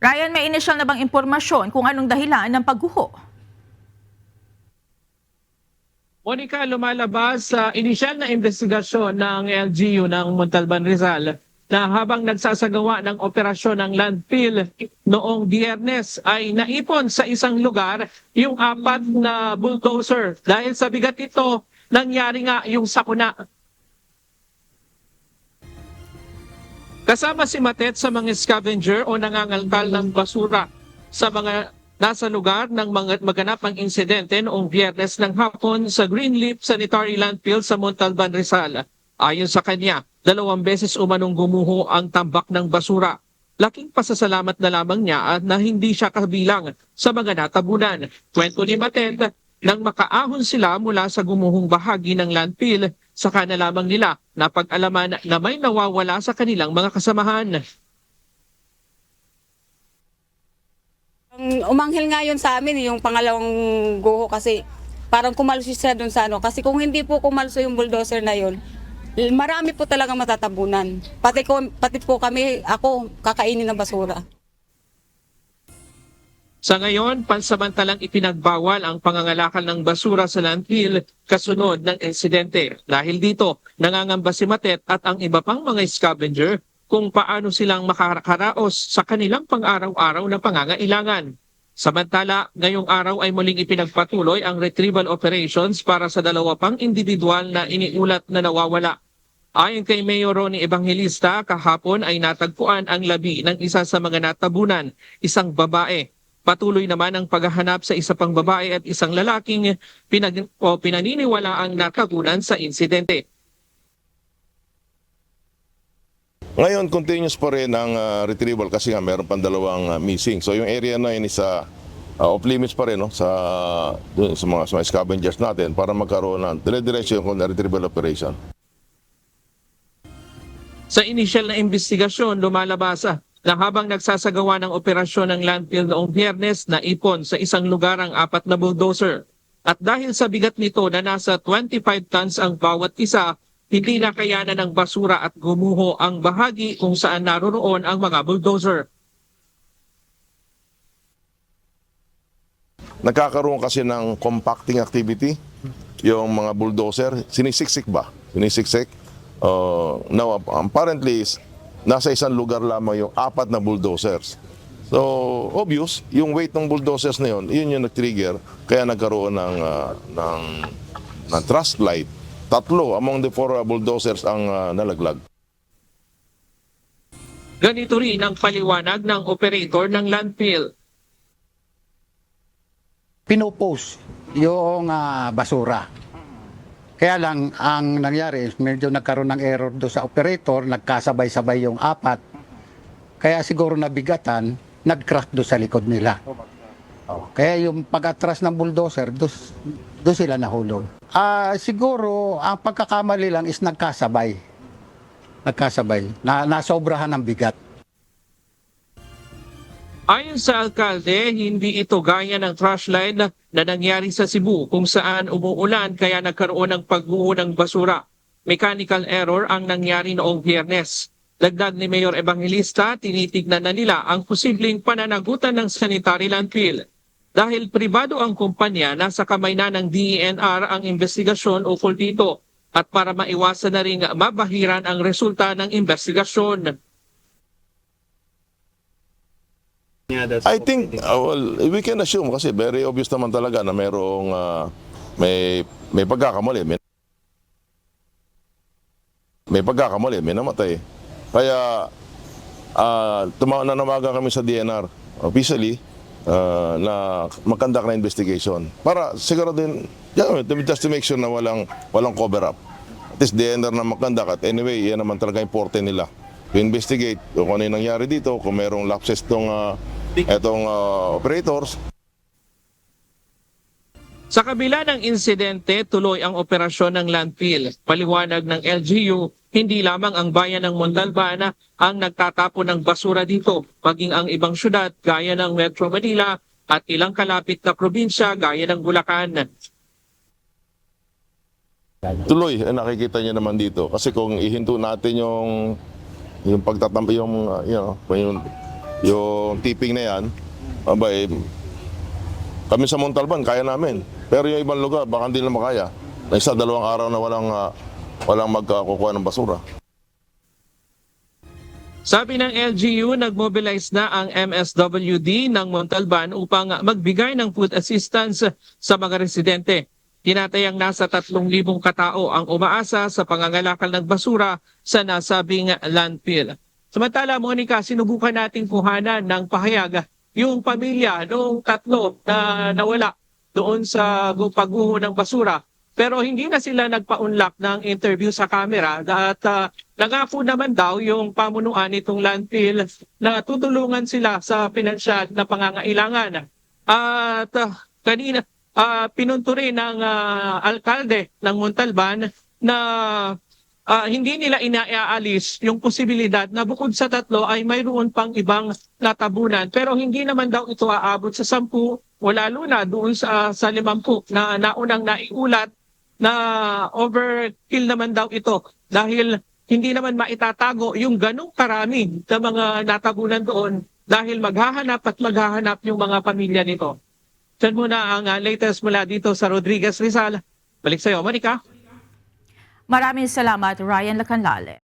Ryan, may inisyal na bang impormasyon kung anong dahilan ng pagguho? Monica, lumalabas sa inisyal na investigasyon ng LGU ng Montalban Rizal na habang nagsasagawa ng operasyon ng landfill noong Biyernes ay naipon sa isang lugar yung 4 na bulldozer. Dahil sa bigat ito, nangyari nga yung sakuna. Kasama si Matet sa mga scavenger o nangangalkal ng basura sa mga nasa lugar ng mga maganap ang insidente noong Biyernes ng hapon sa Greenleaf Sanitary Landfill sa Montalban, Rizal. Ayon sa kanya, 2 beses umanong gumuho ang tambak ng basura. Laking pasasalamat na lamang niya na hindi siya kabilang sa mga natabunan. Kwento ni Matet, nang makaahon sila mula sa gumuhong bahagi ng landfill, saka na lamang nila napag-alaman na may nawawala sa kanilang mga kasamahan. Ang umanghel nga yun sa amin, yung pangalawang guho kasi parang kumalso siya doon sa ano. Kasi kung hindi po kumalso yung bulldozer na yun, marami po talaga matatabunan. Pati po kami, ako, kakainin ng basura. Sa ngayon, pansamantalang ipinagbawal ang pangangalakal ng basura sa landfill kasunod ng insidente. Dahil dito, nangangamba si Matet at ang iba pang mga scavenger kung paano silang makakaraos sa kanilang pang-araw-araw na pangangailangan. Samantala, ngayong araw ay muling ipinagpatuloy ang retrieval operations para sa 2 pang individual na iniulat na nawawala. Ayon kay Mayor Ronnie Evangelista, kahapon ay natagpuan ang labi ng isa sa mga natabunan, isang babae. Patuloy naman ang paghahanap sa isa pang babae at isang lalaking pinaniniwala ang natabunan sa insidente. Ngayon, continuous pa rin ang retrieval kasi nga meron pang 2 missing. So yung area na yun is off limits pa rin no, sa mga scavengers natin para magkaroon ng dire-diretso yung retrieval operation. Sa inisyal na investigasyon, lumalabas na habang nagsasagawa ng operasyon ng landfill noong Biyernes, naipon sa isang lugar ang 4 na bulldozer. At dahil sa bigat nito na nasa 25 tons ang bawat isa, hindi na kayanan ng basura at gumuho ang bahagi kung saan naroroon ang mga bulldozer. Nagkakaroon kasi ng compacting activity yung mga bulldozer. Sinisiksik ba? Sinisiksik. Now, apparently, nasa isang lugar lamang yung 4 na bulldozers. So, obvious, yung weight ng bulldozers na yun yung nag-trigger, kaya nagkaroon ng thrust light. 3 among the 4 bulldozers ang nalaglag. Ganito rin ang paliwanag ng operator ng landfill. Pinopost yung basura. Kaya lang, ang nangyari, medyo nagkaroon ng error do sa operator, nagkasabay-sabay yung 4. Kaya siguro nabigatan, nag-crack do sa likod nila. Kaya yung pag-atras ng bulldozer, do sila nahulog. Siguro, ang pagkakamali lang is nagkasabay. Nasobrahan ng bigat. Ayon sa alkalde, hindi ito gaya ng trash line na nangyari sa Cebu kung saan umuulan kaya nagkaroon ng pagguho ng basura. Mechanical error ang nangyari noong Biyernes. Dagdag ni Mayor Evangelista, tinitignan na nila ang posibleng pananagutan ng sanitary landfill. Dahil pribado ang kumpanya, nasa kamay na ng DENR ang investigasyon ukol dito at para maiwasan na rin mabahiran ang resulta ng investigasyon. I think, we can assume kasi very obvious naman talaga na merong may pagkakamali. May pagkakamali, may namatay. Kaya nanamagan kami sa DNR officially na mag-conduct na investigation para siguro din just to make sure na walang cover up. At least DNR na mag-conduct at anyway, yan naman talaga important nila. To investigate kung ano yung nangyari dito, kung merong lapses etong operators. Sa kabila ng insidente, tuloy ang operasyon ng landfill. Paliwanag ng LGU, hindi lamang ang bayan ng Montalban ang nagtatapon ng basura dito, maging ang ibang syudad gaya ng Metro Manila at ilang kalapit na probinsya gaya ng Bulacan. Tuloy, nakikita niyo naman dito. Kasi kung ihinto natin yung pagtatampo, yung yung tipping na yan, abay, kami sa Montalban, kaya namin. Pero yung ibang lugar, baka hindi na makaya. Na isa, 2 araw na walang magkukuha ng basura. Sabi ng LGU, nagmobilize na ang MSWD ng Montalban upang magbigay ng food assistance sa mga residente. Tinatayang nasa 3,000 katao ang umaasa sa pangangalakal ng basura sa nasabing landfill. Samantala, Monica, sinubukan nating kuhanan ng pahayag yung pamilya noong 3 na nawala doon sa pagguho ng basura. Pero hindi na sila nagpa-unlock ng interview sa camera at nangako naman daw yung pamunuan nitong landfill na tutulungan sila sa pinansyal na pangangailangan. At kanina, pinunto rin ng alkalde ng Montalban na hindi nila inaalis yung posibilidad na bukod sa 3 ay mayroon pang ibang natabunan. Pero hindi naman daw ito aabot sa 10 o lalo na doon sa 50 na naunang naiulat na overkill naman daw ito dahil hindi naman maitatago yung ganong karami na mga natabunan doon dahil maghahanap yung mga pamilya nito. Diyan muna ang latest mula dito sa Rodriguez Rizal. Balik sa iyo, Monica. Maraming salamat, Ryan Lacanlale.